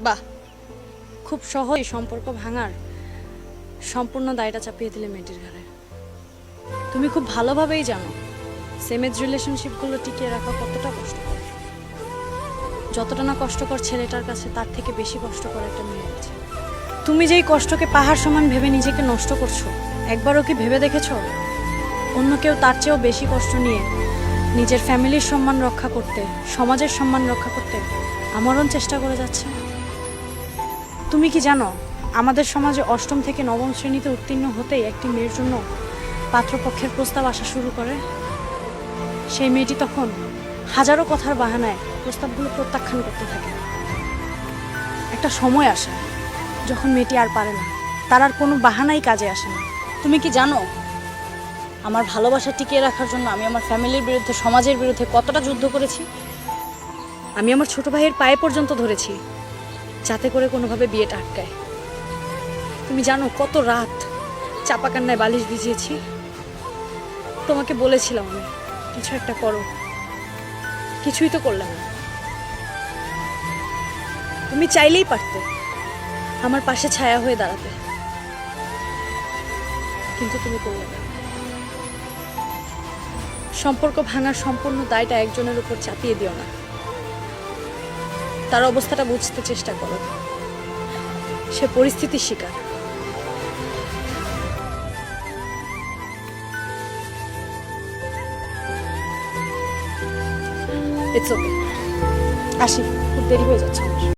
বাহ, খুব সহজ সম্পর্ক ভাঙার সম্পূর্ণ দায়টা চাপিয়ে দিলে মেয়েটির ঘাড়ে। তুমি খুব ভালোভাবেই জানো সেম এজ রিলেশনশিপগুলো টিকিয়ে রাখা কতটা কষ্টকর। যতটা না কষ্টকর ছেলেটার কাছে, তার থেকে বেশি কষ্টকর একটা মেয়ের কাছে। তুমি যেই কষ্টকে পাহাড় সমান ভেবে নিজেকে নষ্ট করছো, একবারও কি ভেবে দেখেছো অন্য কেউ তার চেয়েও বেশি কষ্ট নিয়ে নিজের ফ্যামিলির সম্মান রক্ষা করতে, সমাজের সম্মান রক্ষা করতে আমরণ চেষ্টা করে যাচ্ছে? তুমি কি জানো আমাদের সমাজে অষ্টম থেকে নবম শ্রেণীতে উত্তীর্ণ হতেই একটি মেয়ের জন্য পাত্রপক্ষের প্রস্তাব আসা শুরু করে? সেই মেয়েটি তখন হাজারো কথার বাহানায় প্রস্তাবগুলো প্রত্যাখ্যান করতে থাকে। একটা সময় আসে যখন মেয়েটি আর পারে না, তার আর কোনো বাহানাই কাজে আসে না। তুমি কি জানো আমার ভালোবাসা টিকিয়ে রাখার জন্য আমি আমার ফ্যামিলির বিরুদ্ধে, সমাজের বিরুদ্ধে কতটা যুদ্ধ করেছি? আমি আমার ছোট ভাইয়ের পায়ে পর্যন্ত ধরেছি যাতে করে কোনোভাবে বিয়েটা আটকায়। তুমি জানো কত রাত চাপা কান্নায় বালিশ ভিজিয়েছি? তোমাকে বলেছিলাম আমি কিছু একটা করো, কিছুই তো করলে না। তুমি চাইলেই পারতে আমার পাশে ছায়া হয়ে দাঁড়াতে, কিন্তু তুমি করলে না। সম্পর্ক ভাঙার সম্পূর্ণ দায়টা একজনের উপর চাপিয়ে দিও না। তার অবস্থাটা বুঝতে চেষ্টা করো, সে পরিস্থিতির শিকার। ইটস ওকে, আসি, খুব দেরি হয়ে যাচ্ছে আমার।